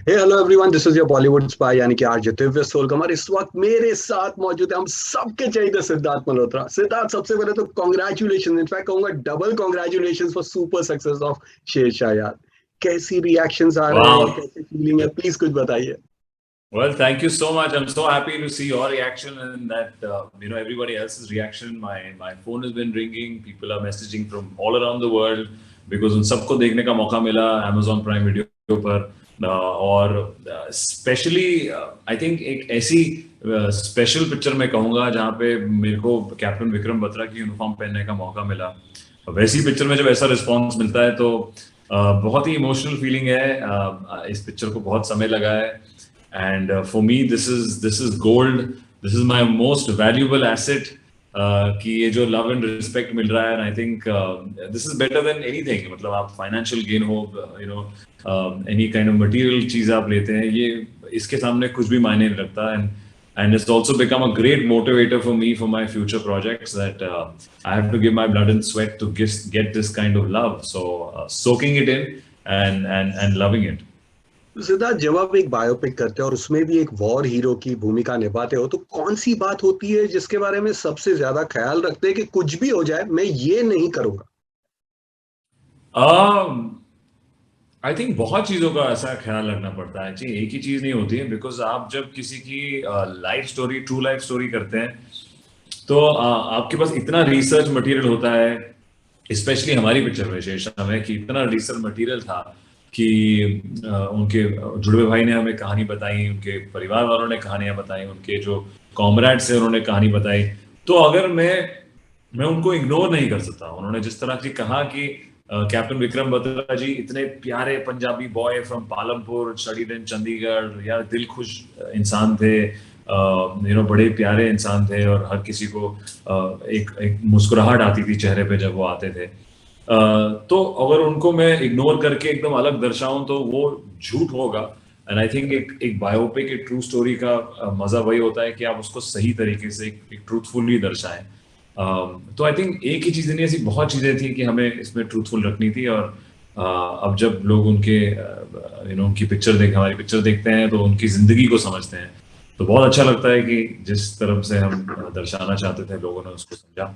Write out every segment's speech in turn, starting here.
Hey hello everyone, this is your Bollywood spy यानी कि RJ Divya सोलकमर। इस वक्त मेरे साथ मौजूद है हम सबके चाहिए सिद्धार्थ मल्होत्रा। सिद्धार्थ, सबसे पहले तो कॉन्ग्रेचुलेशन, इनफैक्ट कहूंगा double congratulation for super success of Shershaah यार। कैसी रिएक्शंस आ रहे हैं और Wow. कैसी फीलिंग है, प्लीज कुछ बताइए। Well, thank you so much. I'm so happy to see your reaction and that everybody else's reaction. My phone has been ringing. People are messaging from all around the world because उन सबको देखने का मौका मिला Amazon Prime Video पर और specially I think एक ऐसी स्पेशल पिक्चर मैं कहूँगा जहाँ पे मेरे को कैप्टन विक्रम बत्रा की यूनिफॉर्म पहनने का मौका मिला। वैसी पिक्चर में जब ऐसा रिस्पॉन्स मिलता है तो बहुत ही इमोशनल फीलिंग है। इस पिक्चर को बहुत समय लगा है and for me this is gold. This is my most valuable asset कि ये जो love and respect मिल रहा है, and I think this is better than anything. मतलब आप financial gain हो, any kind of material चीज आप लेते हैं, ये इसके सामने कुछ भी मायने नहीं रखता। And it's also become a great motivator for me for my future projects that I have to give my blood and sweat to get this kind of love. So soaking it in and loving it. Siddharth, जब आप एक biopic करते हो और उसमें भी एक war hero की भूमिका निभाते हो, तो कौन सी बात होती है जिसके बारे में सबसे ज्यादा ख्याल रखते हैं कि कुछ भी हो जाए मैं ये नहीं करूंगा? आई थिंक बहुत चीज़ों का ऐसा ख्याल रखना पड़ता है जी, एक ही चीज़ नहीं होती है। बिकॉज आप जब किसी की life story, true life story करते हैं तो आपके पास इतना रिसर्च मटेरियल होता है, स्पेशली हमारी पिक्चर में शेरशाह में, कि इतना रिसर्च मटेरियल था कि उनके जुड़वे भाई ने हमें कहानी बताई, उनके परिवार वालों ने कहानियां बताई, उनके जो कॉमरेड्स हैं उन्होंने कहानी बताई। तो अगर मैं उनको इग्नोर नहीं कर सकता। उन्होंने जिस तरह की कहा कि कैप्टन विक्रम बत्रा जी इतने प्यारे Punjabi boy from Palampur, studied in Chandigarh, यार दिल खुश इंसान थे, बड़े प्यारे इंसान थे और हर किसी को एक मुस्कुराहट आती थी चेहरे पे जब वो आते थे। तो अगर उनको मैं इग्नोर करके एकदम अलग दर्शाऊं तो वो झूठ होगा। एंड आई थिंक एक बायोपिक, एक ट्रू स्टोरी का मजा वही होता है कि आप उसको सही तरीके से एक ट्रूथफुली दर्शाएं। तो आई थिंक एक ही चीज नहीं, ऐसी बहुत चीजें थी कि हमें इसमें ट्रूथफुल रखनी थी। और अब जब लोग उनकी हमारी पिक्चर देखते हैं तो उनकी जिंदगी को समझते हैं, तो बहुत अच्छा लगता है कि जिस तरफ से हम दर्शाना चाहते थे लोगों ने उसको समझा।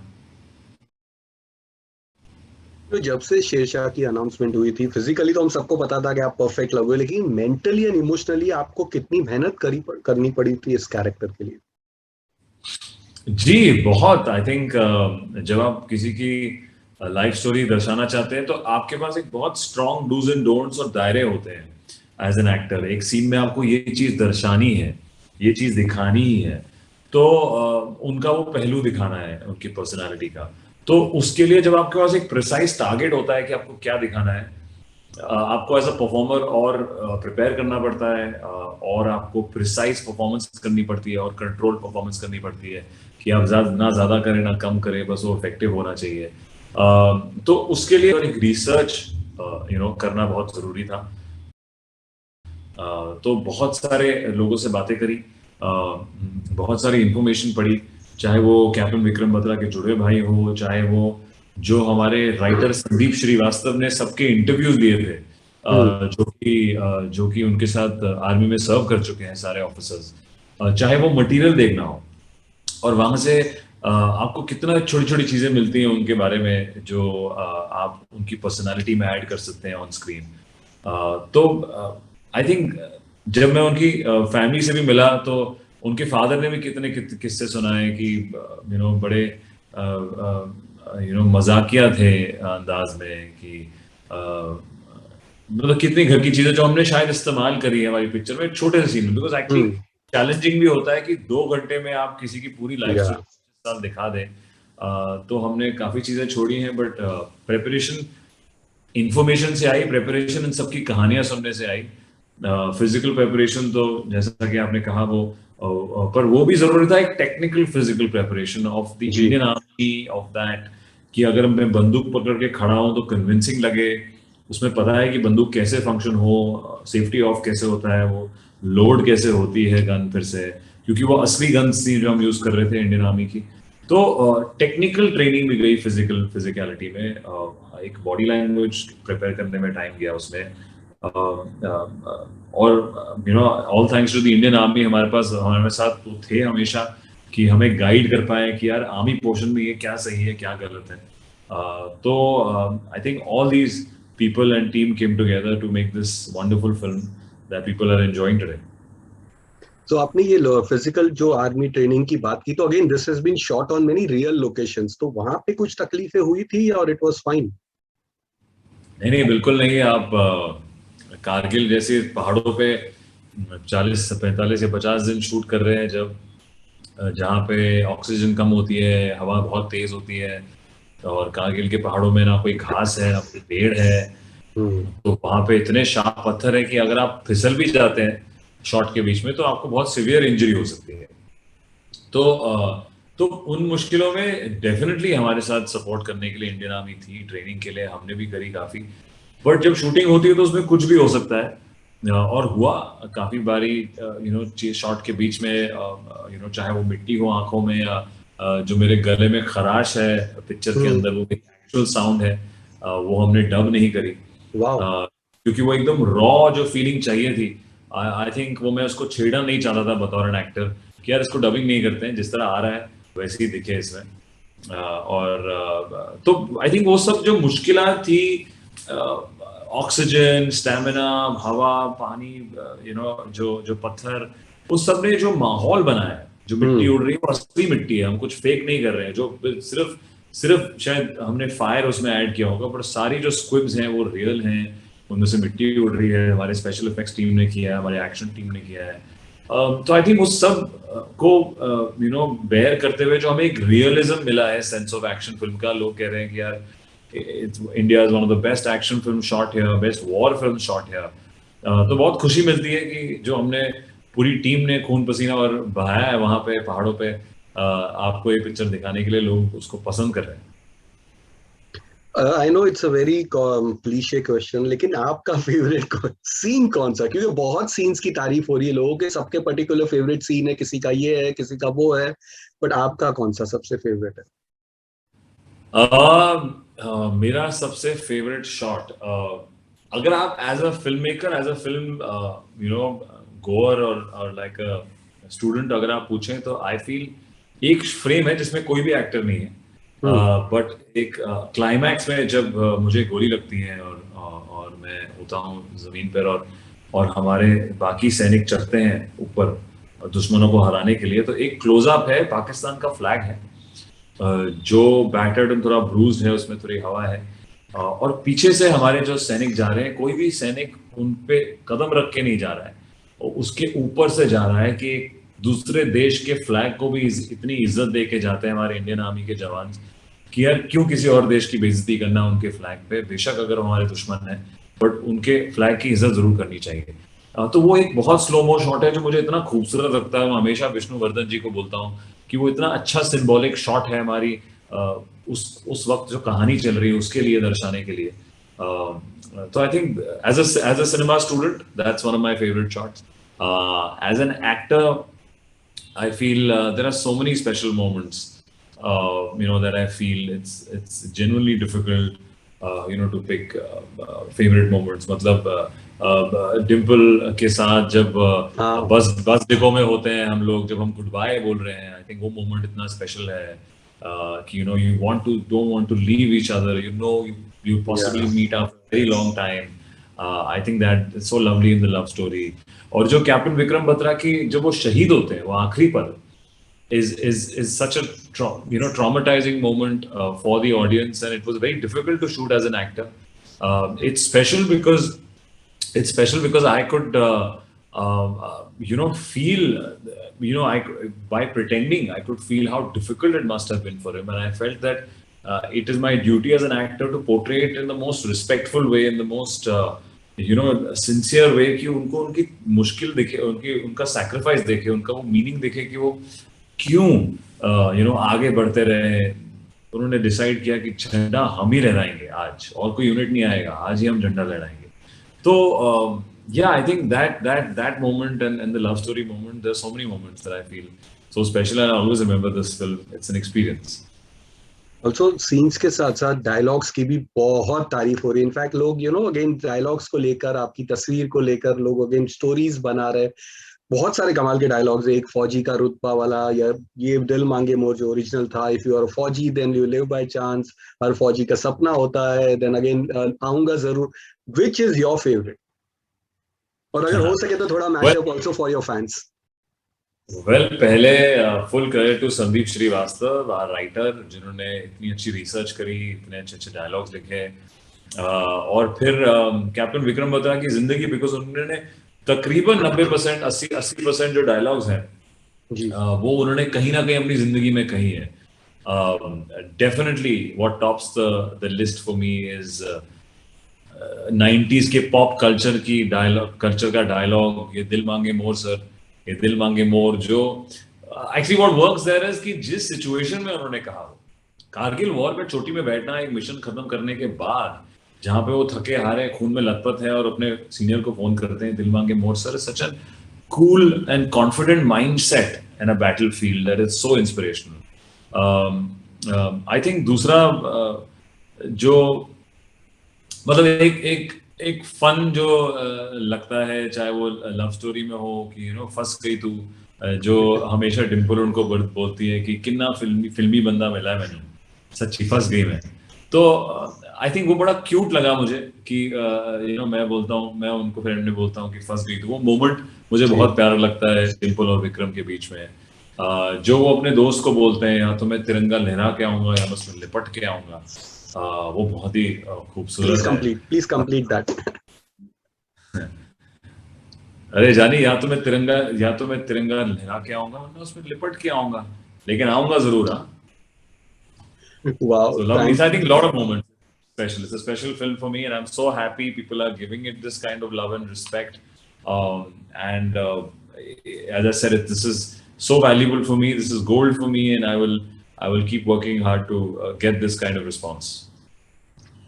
तो जब से शेरशाह की अनाउंसमेंट हुई थी, फिजिकली तो हम सबको पता था कि आप परफेक्ट लगोगे, लेकिन मेंटली एंड इमोशनली आपको कितनी मेहनत करनी पड़ी थी इस कैरेक्टर के लिए? जी, बहुत। आई थिंक जब आप किसी की लाइफ स्टोरी दर्शाना चाहते हैं तो आपके पास एक बहुत स्ट्रॉन्ग डूज एंड डोंट्स और दायरे होते हैं एज एन एक्टर। एक सीन में आपको ये चीज दर्शानी है, ये चीज दिखानी ही है, तो उनका वो पहलू दिखाना है उनकी पर्सनालिटी का। तो उसके लिए जब आपके पास एक प्रिसाइज टारगेट होता है कि आपको क्या दिखाना है, आपको एज अ परफॉर्मर और प्रिपेयर करना पड़ता है, और आपको प्रिसाइज परफॉर्मेंस करनी पड़ती है और कंट्रोल परफॉर्मेंस करनी पड़ती है कि आप ना ज्यादा करें ना कम करें, बस वो इफेक्टिव होना चाहिए। तो उसके लिए एक रिसर्च करना बहुत जरूरी था। तो बहुत सारे लोगों से बातें करी, बहुत सारी इंफॉर्मेशन पढ़ी, चाहे वो कैप्टन विक्रम बत्रा के जुड़े भाई हो, चाहे वो जो हमारे राइटर संदीप श्रीवास्तव ने सबके इंटरव्यूज लिए थे, हम्म। जो कि उनके साथ आर्मी में सर्व कर चुके हैं सारे ऑफिसर्स। चाहे वो मटेरियल देखना हो, और वहां से आपको कितना छोटी छोटी चीजें मिलती हैं उनके बारे में जो आप उनकी पर्सनालिटी में ऐड कर सकते हैं ऑन स्क्रीन। तो आई थिंक जब मैं उनकी फैमिली से भी मिला तो उनके फादर ने भी कितने किस्से सुनाए कि बड़े मजाकिया थे अंदाज में कि मतलब कितनी घर की चीजें जो हमने शायद इस्तेमाल करी है हमारी पिक्चर में छोटे से सीन में। Because actually hmm. चैलेंजिंग भी होता है कि 2 घंटे में आप किसी की पूरी लाइफ या स्टोरी दिखा दें। तो हमने काफी चीजें छोड़ी हैं, बट प्रेपरेशन इंफॉर्मेशन से आई, प्रेपरेशन इन सबकी कहानियां सुनने से आई। फिजिकल प्रेपरेशन तो जैसा कि आपने कहा वो पर वो भी जरूरी था, एक technical physical preparation of the जी। इंडियन आर्मी, ऑफ दैट कि अगर मैं बंदूक पकड़ के खड़ा हूं तो कन्विंसिंग लगे, उसमें पता है कि बंदूक कैसे फंक्शन हो, सेफ्टी ऑफ कैसे होता है, वो लोड कैसे होती है गन फिर से, क्योंकि वो असली गन्स थी जो हम यूज कर रहे थे इंडियन आर्मी की। तो टेक्निकल ट्रेनिंग भी गई फिजिकलिटी में, एक बॉडी लैंग्वेज प्रिपेयर करने में टाइम गया उसमें। और you know all thanks to the Indian army, हमारे साथ वो थे हमेशा कि हमें गाइड कर पाए कि यार आर्मी पोर्शन में ये क्या सही है क्या गलत है. तो I think all these people and team came together to make this wonderful film that people are enjoying today. तो आपने ये फिजिकल जो आर्मी ट्रेनिंग की बात की, तो again this has been shot on many real locations, तो वहां पे कुछ तकलीफें हुई थी और इट वाज फाइन? नहीं नहीं बिल्कुल नहीं. आप कारगिल जैसे पहाड़ों पे 40 45 या 50 दिन शूट कर रहे हैं, जब जहाँ पे ऑक्सीजन कम होती है, हवा बहुत तेज होती है, और कारगिल के पहाड़ों में ना कोई घास है ना कोई पेड़ है, तो वहां पे इतने शार्प पत्थर है कि अगर आप फिसल भी जाते हैं शॉट के बीच में तो आपको बहुत सिवियर इंजरी हो सकती है. तो तो उन मुश्किलों में डेफिनेटली हमारे साथ सपोर्ट करने के लिए इंडियन आर्मी थी, ट्रेनिंग के लिए हमने भी करी काफी. बट जब शूटिंग होती है तो उसमें कुछ भी हो सकता है. और हुआ काफी बारी शॉट के बीच में, चाहे वो मिट्टी हो आंखों में, या जो मेरे गले में खराश है पिक्चर के अंदर, वो एक्चुअल साउंड है, वो हमने डब नहीं करी. वाओ. क्योंकि वो एकदम रॉ जो फीलिंग चाहिए थी, आई थिंक वो मैं उसको छेड़ना नहीं चाहता था बतौर एन एक्टर कि यार इसको डबिंग नहीं करते हैं, जिस तरह आ रहा है वैसे ही दिखे इसमें. तो आई थिंक वो सब जो मुश्किलात थी, ऑक्सीजन, स्टैमिना, हवा, पानी, जो जो पत्थर, उस सब ने जो माहौल बनाया, जो मिट्टी उड़ रही है वो असली मिट्टी है, हम कुछ फेक नहीं कर रहे हैं. जो सिर्फ सिर्फ शायद हमने फायर उसमें ऐड किया होगा, पर सारी जो स्क्विब्स हैं वो रियल हैं, उनमें से मिट्टी उड़ रही है, हमारे स्पेशल इफेक्ट्स टीम ने किया है, हमारे एक्शन टीम ने किया है. तो आई थिंक उस सब को बेयर करते हुए जो हमें एक रियलिज्म मिला है, सेंस ऑफ एक्शन फिल्म का. लोग कह रहे हैं कि यार India is one of the best action film shot here, best war film shot here. तो बहुत खुशी मिलती है कि जो हमने पूरी टीम ने खून पसीना और बहाया है वहां पे पहाड़ों पे, आपको ये पिक्चर दिखाने के लिए लोग उसको पसंद कर रहे हैं. I know it's a very cliche question, लेकिन आपका फेवरेट सीन कौन सा? क्योंकि बहुत सीन्स की तारीफ हो रही है लोगों के, सबके पर्टिकुलर फेवरेट सीन है, किसी का ये है किसी का वो है, बट आपका कौन सा सबसे फेवरेट है? मेरा सबसे फेवरेट शॉट, अगर आप as a film maker, as a film goer और लाइक अ स्टूडेंट अगर आप पूछें, तो आई फील एक फ्रेम है जिसमें कोई भी एक्टर नहीं है, बट एक क्लाइमैक्स में जब मुझे गोली लगती है और मैं होता हूँ जमीन पर, और हमारे बाकी सैनिक चढ़ते हैं ऊपर दुश्मनों को हराने के लिए, तो एक क्लोजअप है, पाकिस्तान का फ्लैग है जो बैटर्ड एंड थोड़ा ब्रूज्ड है, उसमें थोड़ी हवा है, और पीछे से हमारे जो सैनिक जा रहे हैं, कोई भी सैनिक उन पे कदम रख के नहीं जा रहा है, और उसके ऊपर से जा रहा है कि दूसरे देश के फ्लैग को भी इतनी इज्जत दे के जाते हैं हमारे इंडियन आर्मी के जवान, कि यार क्यों किसी और देश की बेइज्जती करना उनके फ्लैग पे, बेशक अगर हमारे दुश्मन है, बट उनके फ्लैग की इज्जत जरूर करनी चाहिए. तो वो एक बहुत स्लो मो शॉट है जो मुझे इतना खूबसूरत लगता है. मैं हमेशा विष्णुवर्धन जी को बोलता हूँ कि वो इतना अच्छा सिंबॉलिक शॉट है हमारी उस वक्त जो कहानी चल रही है उसके लिए दर्शाने के लिए. तो I think as a cinema student that's one of my favourite shots. As an actor I feel there are so many special moments, that I feel it's genuinely difficult, to pick favorite moments. मतलब डिम्पल के साथ जब bus depot में होते हैं हम लोग, जब हम गुड बाय बोल रहे हैं, आई थिंक वो मोमेंट इतना स्पेशल है कि you don't want to leave each other, you possibly meet after a very long time. I think that it's so lovely in the love story. और जो captain Vikram Batra की जब वो शहीद होते हैं, वो आखिरी पल is such a traumatizing moment for the audience, and it was very difficult to shoot as an actor. It's special because I could feel, by pretending I could feel how difficult it must have been for him, and I felt that it is my duty as an actor to portray it in the most respectful way, in the most sincere way, कि उनको उनकी मुश्किल दिखे, उनका sacrifice देखे, उनका वो meaning देखे कि वो क्यों आगे बढ़ते रहे. उन्होंने डिसाइड किया कि झंडा हम ही लहराएंगे आज, और कोई यूनिट नहीं आएगा, आज ही हम झंडा लहराएंगे. तो I think that moment and the love story moment, there's so many moments that I feel so special, and I always remember this film. It's an experience. Also scenes के साथ साथ डायलॉग्स की भी बहुत तारीफ हो रही है। इनफैक्ट लोग अगेन डायलॉग्स को लेकर, आपकी तस्वीर को लेकर लोग अगेन स्टोरीज बना रहे हैं। बहुत सारे कमाल के डायलॉग्स है। एक फौजी का रुतबा वाला, या ये दिल मांगे मोर जो ओरिजिनल था, इफ यू आर फौजी then you live by chance, हर फौजी का सपना होता है, देन अगेन आऊंगा जरूर। Which is your favourite? और अगर हो सके तो थोड़ा well mashup also for your fans. पहले full credit to Sandeep Srivastava, our writer, जिन्होंने इतनी अच्छी रिसर्च करी, इतने अच्छे अच्छे डायलॉग्स लिखे। और फिर कैप्टन विक्रम बत्रा की जिंदगी, बिकॉज उन्होंने तकरीबन 90% 80% जो डायलॉग्स हैं जी। वो उन्होंने कहीं ना कहीं अपनी जिंदगी में कही है। Definitely what tops the list for me is 90s के पॉप कल्चर की डायलॉग, कल्चर का डायलॉग, ये दिल मांगे मोर सर, ये दिल मांगे मोर, जो actually what works there is कि जिस सिचुएशन में उन्होंने कहा, कारगिल वॉर पे चोटी में बैठना, एक मिशन खत्म करने के बाद जहां पे वो थके हारे खून में लथपथ है और अपने सीनियर को फोन करते हैं, दिल मांगे more sir, such an cool and confident mindset in a battlefield that is so inspirational. I think दूसरा जो मतलब एक फन जो लगता है, चाहे वो लव स्टोरी में हो कि फंस गई तू, जो हमेशा डिम्पल उनको बोलती है कि किन्ना फिल्मी बंदा मिला है मैंने, सच्ची फंस गई मैं। तो आई थिंक वो बड़ा क्यूट लगा मुझे कि मैं बोलता हूँ, मैं उनको फ्रेंड में बोलता हूँ कि फंस गई, तो वो मोमेंट मुझे जी। बहुत प्यारा लगता है डिम्पल और विक्रम के बीच में। जो वो अपने दोस्त को बोलते हैं, या तो मैं तिरंगा लहरा के आऊंगा या मैं उसमें लिपट के आऊंगा, वो बहुत ही खूबसूरत है। Please complete that. अरे जानी, या तो मैं तिरंगा लहरा के आऊंगा, वरना उसमें लिपट के आऊंगा, लेकिन आऊंगा जरूर। हाँ, wow, so lovely. So thank I think a lot of moments special. It's a special film for me, and I'm so happy people are giving it this kind of love and respect. And as I said, this is so valuable for me. This is gold for me, and I will keep working hard to get this kind of response.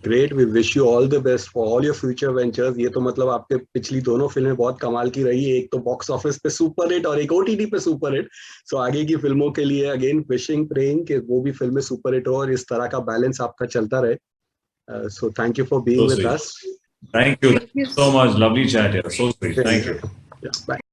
Great. We wish you all the best for all your future ventures. ये तो मतलब आपके पिछली दोनों फिल्में बहुत कमाल की रही है, एक तो बॉक्स ऑफिस पे सुपर हिट और एक ओटीटी पे सुपर हिट। सो आगे की फिल्मों के लिए अगेन विशिंग प्रेइंग कि वो भी फिल्में सुपर हिट हो और इस तरह का बैलेंस आपका चलता रहे। So thank you for being So with sweet. Us. Thank you so much. Lovely chat here. So sweet. Thank you. Bye.